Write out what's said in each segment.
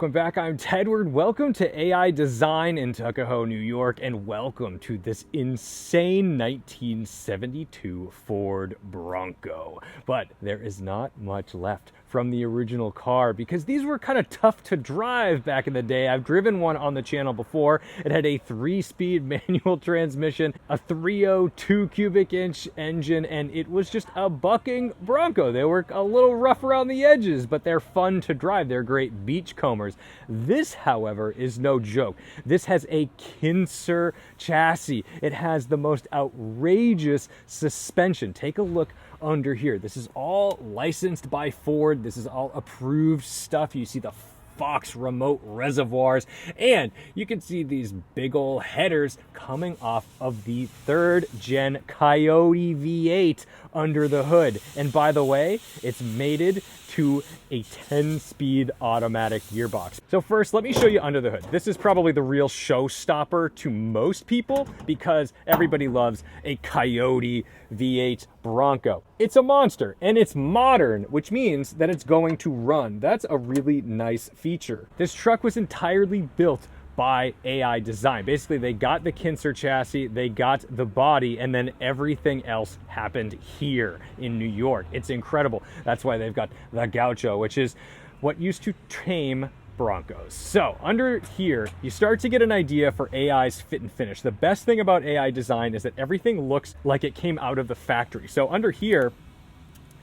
welcome back. I'm Tedward. Welcome to AI Design in Tuckahoe, New York, and welcome to this insane 1972 Ford Bronco. But there is not much left from the original car because these were kind of tough to drive back in the day. I've driven one on the channel before. It had a 3-speed manual transmission, a 302 cubic inch engine, and it was just a bucking Bronco. They were a little rough around the edges, but they're fun to drive. They're great beach combers. This, however, is no joke. This has a Kincer chassis. It has the most outrageous suspension. Take a look under here. This is all licensed by Ford. This is all approved stuff. You see the Fox remote reservoirs, and you can see these big old headers coming off of the 3rd gen Coyote V8 under the hood. And by the way, it's mated to a 10-speed automatic gearbox. So first, let me show you under the hood. This is probably the real showstopper to most people because everybody loves a Coyote V8 Bronco. It's a monster and it's modern, which means that it's going to run. That's a really nice feature. This truck was entirely built by AI Design. Basically, they got the Kincer chassis, they got the body, and then everything else happened here in New York. It's incredible. That's why they've got the Gaucho, which is what used to tame Broncos. So under here, you start to get an idea for AI's fit and finish. The best thing about AI Design is that everything looks like it came out of the factory. So under here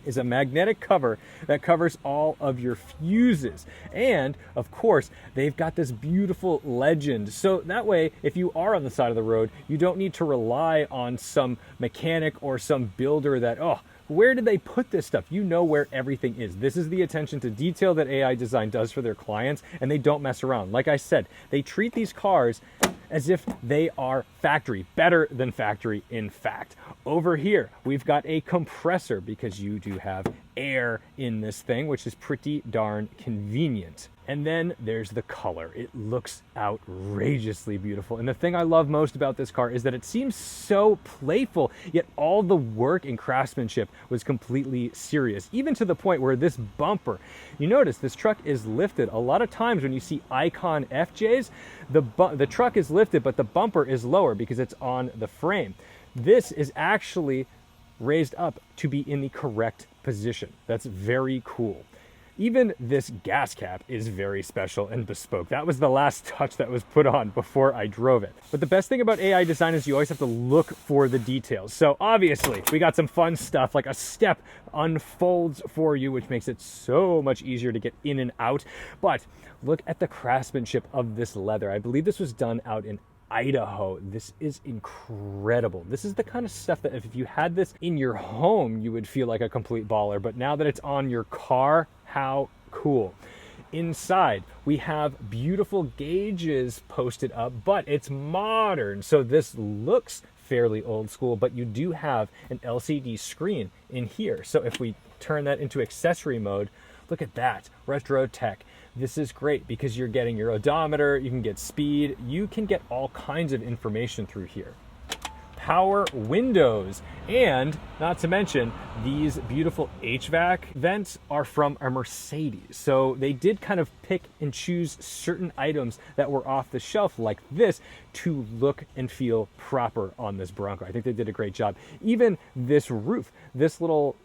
is a magnetic cover that covers all of your fuses. And of course, they've got this beautiful legend. So that way, if you are on the side of the road, you don't need to rely on some mechanic or some builder that, oh, where did they put this stuff? You know where everything is. This is the attention to detail that AI Design does for their clients, and they don't mess around. Like I said, they treat these cars as if they are factory, better than factory, in fact. Over here, we've got a compressor because you do have air in this thing, which is pretty darn convenient. And then there's the color. It looks outrageously beautiful. And the thing I love most about this car is that it seems so playful, yet all the work and craftsmanship was completely serious, even to the point where this bumper, you notice this truck is lifted. A lot of times when you see Icon FJs, the truck is lifted, but the bumper is lower because it's on the frame. This is actually raised up to be in the correct position. That's very cool. Even this gas cap is very special and bespoke. That was the last touch that was put on before I drove it. But the best thing about AI Design is you always have to look for the details. So obviously, we got some fun stuff, like a step unfolds for you, which makes it so much easier to get in and out. But look at the craftsmanship of this leather. I believe this was done out in Idaho. This is incredible. This is the kind of stuff that if you had this in your home, you would feel like a complete baller. But now that it's on your car, how cool. Inside, we have beautiful gauges posted up, but it's modern. So this looks fairly old school, but you do have an LCD screen in here. So if we turn that into accessory mode, look at that, retro tech. This is great because you're getting your odometer, you can get speed, you can get all kinds of information through here. Power windows, and not to mention these beautiful HVAC vents are from a Mercedes. So they did kind of pick and choose certain items that were off the shelf like this to look and feel proper on this Bronco. I think they did a great job. Even this roof, this little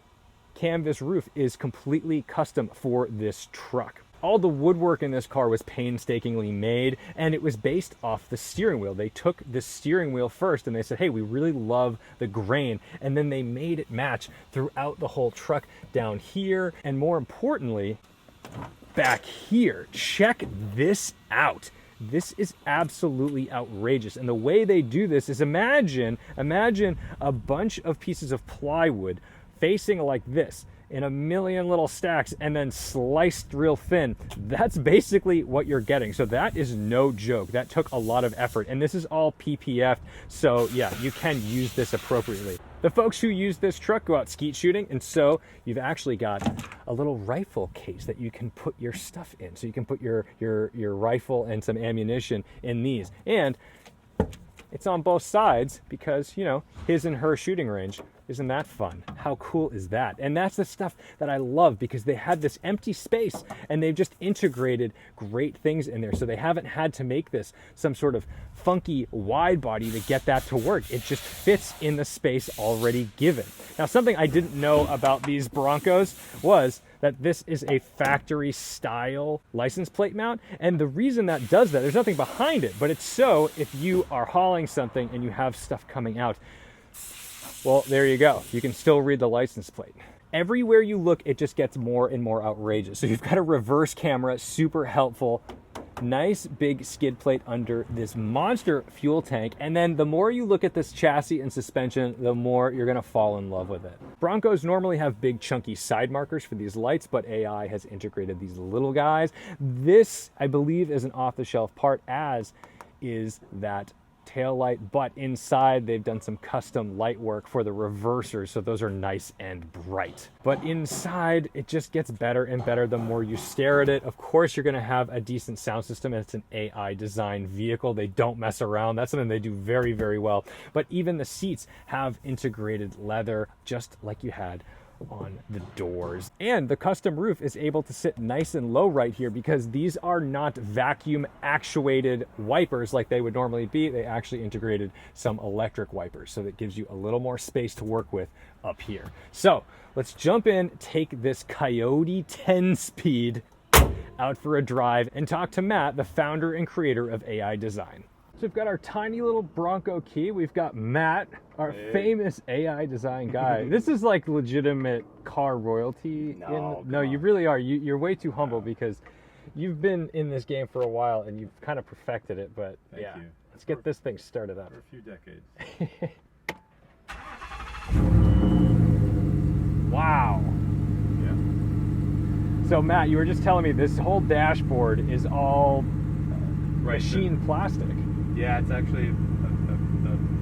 canvas roof is completely custom for this truck. All the woodwork in this car was painstakingly made, and it was based off the steering wheel. They took the steering wheel first and they said, hey, we really love the grain, and then they made it match throughout the whole truck down here, and more importantly, back here. Check this out. This is absolutely outrageous. And the way they do this is imagine a bunch of pieces of plywood facing like this in a million little stacks and then sliced real thin. That's basically what you're getting. So that is no joke. That took a lot of effort, and this is all PPF. So yeah, you can use this appropriately. The folks who use this truck go out skeet shooting, and so you've actually got a little rifle case that you can put your stuff in. So you can put your rifle and some ammunition in these. And it's on both sides because, you know, his and her shooting range. Isn't that fun? How cool is that? And that's the stuff that I love, because they had this empty space and they've just integrated great things in there. So they haven't had to make this some sort of funky wide body to get that to work. It just fits in the space already given. Now, something I didn't know about these Broncos was that this is a factory style license plate mount. And the reason that does that, there's nothing behind it, but it's so if you are hauling something and you have stuff coming out, well, there you go. You can still read the license plate. Everywhere you look, it just gets more and more outrageous. So you've got a reverse camera, super helpful. Nice big skid plate under this monster fuel tank. And then the more you look at this chassis and suspension, the more you're gonna fall in love with it. Broncos normally have big chunky side markers for these lights, but AI has integrated these little guys. This, I believe, is an off-the-shelf part, as is that tail light, but inside they've done some custom light work for the reversers, so those are nice and bright. But inside it just gets better and better the more you stare at it. Of course, you're going to have a decent sound system, and it's an AI designed vehicle. They don't mess around. That's something they do very, very well. But even the seats have integrated leather, just like you had on the doors. And the custom roof is able to sit nice and low right here, because these are not vacuum actuated wipers like they would normally be. They actually integrated some electric wipers, so that gives you a little more space to work with up here. So let's jump in, take this Coyote 10-speed out for a drive, and talk to Matt, the founder and creator of AI Design. So we've got our tiny little Bronco key. We've got Matt, our famous AI design guy. This is like legitimate car royalty. No, you really are. You're way too humble, because you've been in this game for a while and you've kind of perfected it. But Thank you. Let's get this thing started up. For a few decades. Wow. Yeah. So Matt, you were just telling me this whole dashboard is all machined plastic. Yeah, it's actually a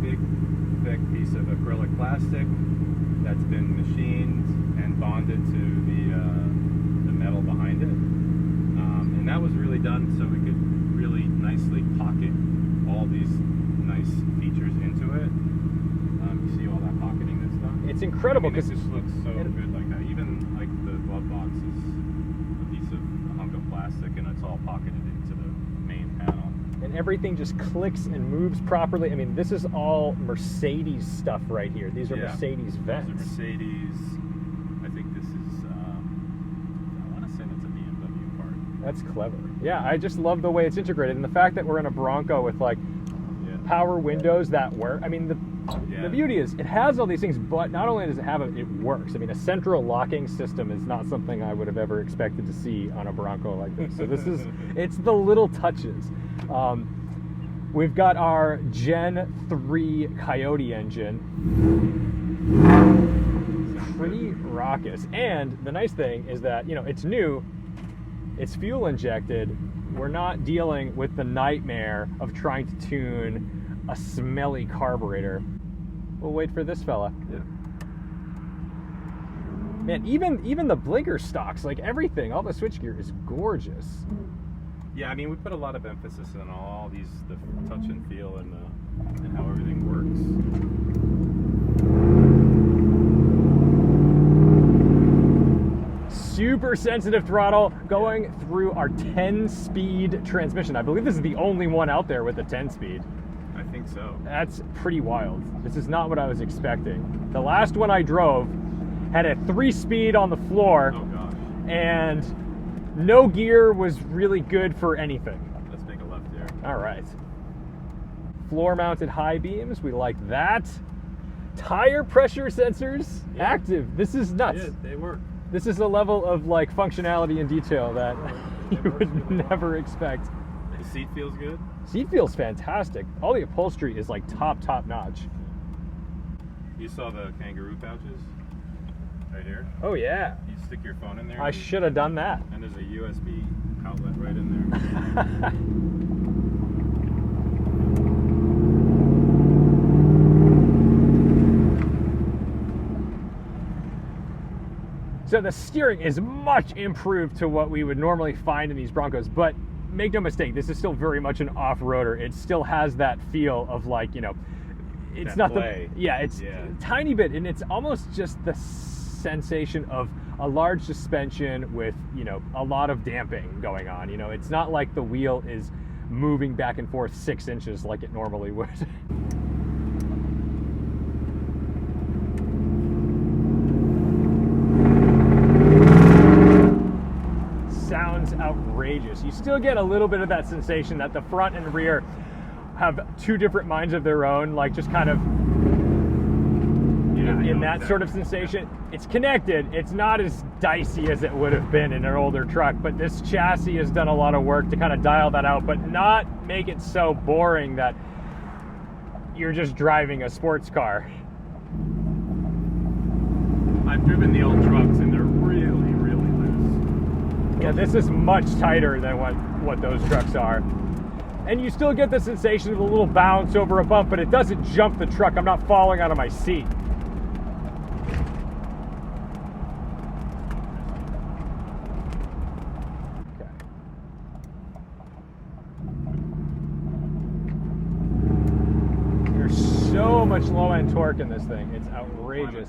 big, thick piece of acrylic plastic that's been machined and bonded to the metal behind it. And that was really done so we could really nicely pocket all these nice features into it. You see all that pocketing that's done? It's incredible, because it just looks so good like that. Even like the glove box is a piece of a hunk of plastic, and it's all pocketed into the main panel. And everything just clicks and moves properly. I mean, this is all Mercedes stuff right here. These are Mercedes vents. These are Mercedes. I think this is, I want to say that's a BMW part. That's clever. Yeah, I just love the way it's integrated. And the fact that we're in a Bronco with like power windows that work. I mean, the beauty is it has all these things, but not only does it have it, it works. I mean, a central locking system is not something I would have ever expected to see on a Bronco like this. So this is, it's the little touches. We've got our Gen 3 Coyote engine. Pretty raucous. And the nice thing is that, you know, it's new, it's fuel injected. We're not dealing with the nightmare of trying to tune a smelly carburetor. We'll wait for this fella. Yeah. Man, even the blinker stocks, like everything, all the switchgear is gorgeous. Yeah, I mean, we put a lot of emphasis on all these, the touch and feel and how everything works. Super sensitive throttle going through our 10-speed transmission. I believe this is the only one out there with a 10-speed. I think so. That's pretty wild. This is not what I was expecting. The last one I drove had a 3-speed on the floor. Oh gosh. And no gear was really good for anything. Let's make a left there. All right. Floor mounted high beams, we like that. Tire pressure sensors, active. This is nuts. Yeah, they work. This is a level of like functionality and detail that you would never expect. The seat feels good. Seat feels fantastic. All the upholstery is like top notch. You saw the kangaroo pouches right here? Oh yeah. You stick your phone in there. I should have done that. And there's a USB outlet right in there. So the steering is much improved to what we would normally find in these Broncos, but make no mistake, this is still very much an off-roader. It still has that feel of like, you know, it's that not play. it's a tiny bit, and it's almost just the sensation of a large suspension with, you know, a lot of damping going on. You know, it's not like the wheel is moving back and forth 6 inches like it normally would. Sounds outrageous. You still get a little bit of that sensation that the front and rear have two different minds of their own, like just kind of in that sort of sensation. It's connected. It's not as dicey as it would have been in an older truck, but this chassis has done a lot of work to kind of dial that out, but not make it so boring that you're just driving a sports car. I've driven the old trucks and they're really, really loose. Yeah, this is much tighter than what those trucks are. And you still get the sensation of a little bounce over a bump, but it doesn't jump the truck. I'm not falling out of my seat. Okay. There's so much low-end torque in this thing. It's outrageous.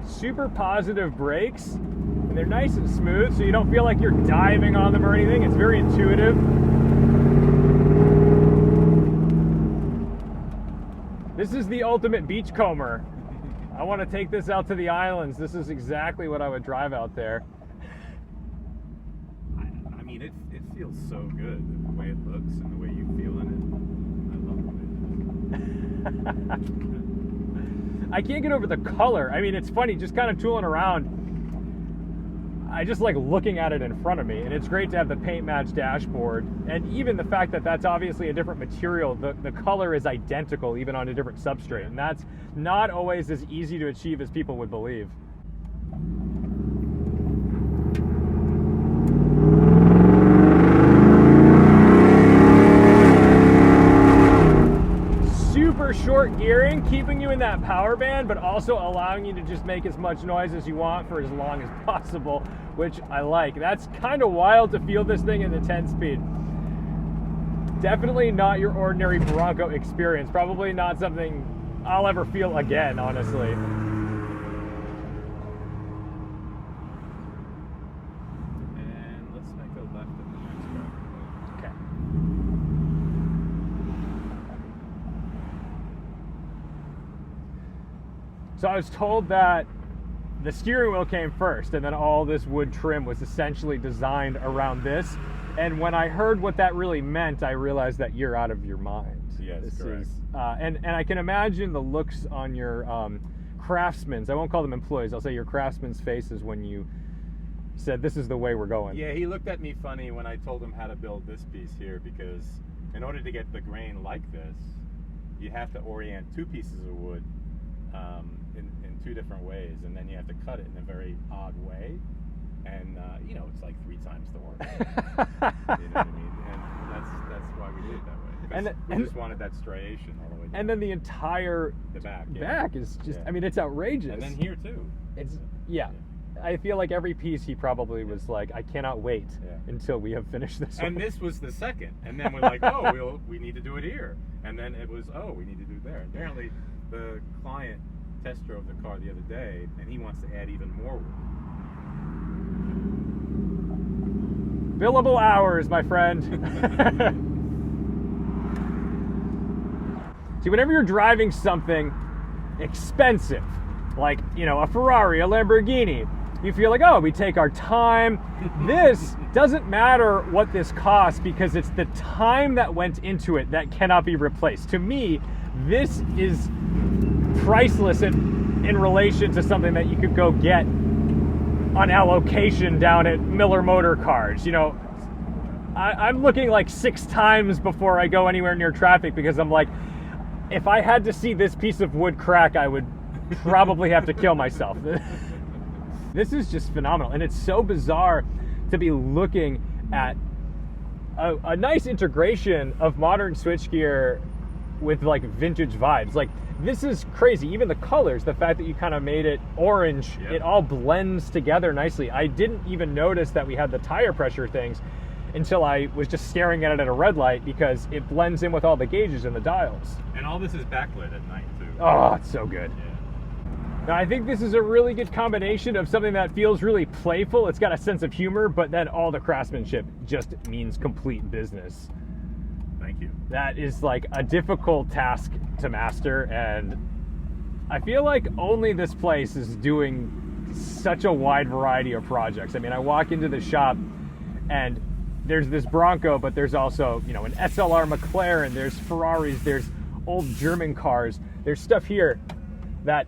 Super positive brakes, and they're nice and smooth, so you don't feel like you're diving on them or anything. It's very intuitive. This is the ultimate beachcomber. I want to take this out to the islands. This is exactly what I would drive out there. I mean, it feels so good, the way it looks and the way you feel in it. I love it. I can't get over the color. I mean, it's funny, just kind of tooling around. I just like looking at it in front of me, and it's great to have the paint match dashboard. And even the fact that that's obviously a different material, the color is identical even on a different substrate. And that's not always as easy to achieve as people would believe. Super short gearing, keeping you in that power band, but also allowing you to just make as much noise as you want for as long as possible, which I like. That's kind of wild to feel this thing in the 10-speed. Definitely not your ordinary Bronco experience. Probably not something I'll ever feel again, honestly. And let's make a left at the next one. Okay. So I was told that the steering wheel came first, and then all this wood trim was essentially designed around this. And when I heard what that really meant, I realized that you're out of your mind. Yes, this correct. Is, and I can imagine the looks on your craftsmen's, I won't call them employees, I'll say your craftsmen's faces when you said this is the way we're going. Yeah, he looked at me funny when I told him how to build this piece here, because in order to get the grain like this, you have to orient two pieces of wood in two different ways, and then you have to cut it in a very odd way, and you know, it's like 3 times the work. You know what I mean? And that's why we did it that way. We just wanted that striation all the way down. And then the entire back is just, I mean, it's outrageous. And then here too. It's I feel like every piece he probably was like, I cannot wait until we have finished this and one. this was the second. And then we're like, oh, we need to do it here. And then it was, oh, we need to do it there. Apparently, the client test drove the car the other day, and he wants to add even more wood. Billable hours, my friend. See, whenever you're driving something expensive, like, you know, a Ferrari, a Lamborghini, you feel like, oh, we take our time. This doesn't matter what this costs, because it's the time that went into it that cannot be replaced. To me, this is priceless in relation to something that you could go get on allocation down at Miller Motor Cars. You know, I'm looking like 6 times before I go anywhere near traffic, because I'm like, if I had to see this piece of wood crack, I would probably have to kill myself. This is just phenomenal, and it's so bizarre to be looking at a nice integration of modern switchgear with like vintage vibes. Like, this is crazy. Even the colors, the fact that you kind of made it orange, Yep. it all blends together nicely. I didn't even notice that we had the tire pressure things until I was just staring at it at a red light, because it blends in with all the gauges and the dials. And all this is backlit at night too. Oh, it's so good. Yeah. Now, I think this is a really good combination of something that feels really playful. It's got a sense of humor, but then all the craftsmanship just means complete business. Thank you. That is like a difficult task to master, and I feel like only this place is doing such a wide variety of projects. I mean, I walk into the shop and there's this Bronco, but there's also, you know, an SLR McLaren, there's Ferraris, there's old German cars, there's stuff here that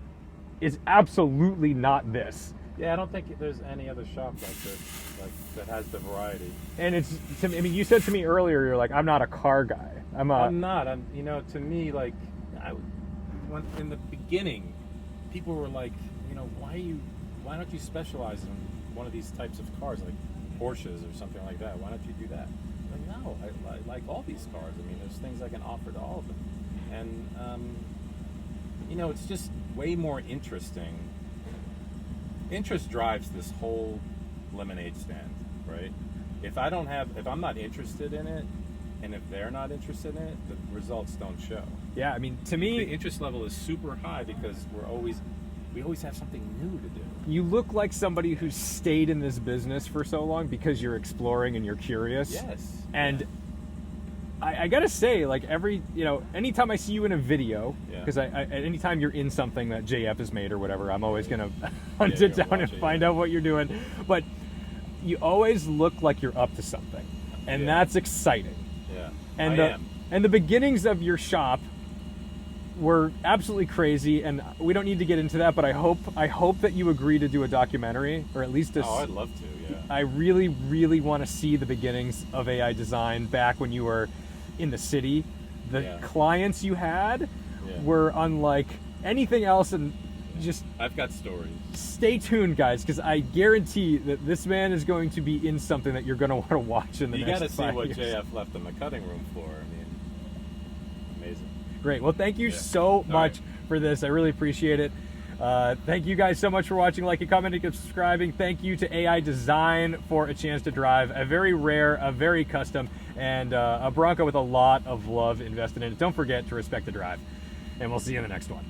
is absolutely not this. Yeah, I don't think there's any other shop like this, like that has the variety. And it's, I mean, you said to me earlier, you're like, I'm not a car guy. I'm not. You know, to me, like, when in the beginning, people were like, you know, why don't you specialize in one of these types of cars, like Porsches or something like that? Why don't you do that? I'm like, no, I like all these cars. I mean, there's things I can offer to all of them, and you know, it's just way more interesting. Interest drives this whole lemonade stand, right? If I'm not interested in it, and if they're not interested in it, the results don't show. yeah, I mean, to The me, interest level is super high because we always have something new to do. you look like somebody who's stayed in this business for so long because you're exploring and you're curious. Yes. And I gotta say, like, anytime I see you in a video, Yeah. because anytime you're in something that JF has made or whatever, I'm always gonna hunt you're it gonna down and watch it, find yeah. out what you're doing. But you always look like you're up to something, and Yeah. that's exciting. Yeah. And I am. And the beginnings of your shop were absolutely crazy, and we don't need to get into that. But I hope that you agree to do a documentary, or at least Oh, I'd love to. Yeah. I really, really want to see the beginnings of AI design back when you were in the city. The Yeah. clients you had Yeah. were unlike anything else, and just I've got stories. stay tuned, guys, because I guarantee that this man is going to be in something that you're going to want to watch in the You next got to see 5 what years. JF left in the cutting room for. I mean, amazing. Great. Well, thank you Yeah. so All much right. for this. I really appreciate it. Thank you guys so much for watching, liking, commenting, and subscribing. Thank you to AI Design for a chance to drive a very rare, a very custom, and a Bronco with a lot of love invested in it. Don't forget to respect the drive, and we'll see you in the next one.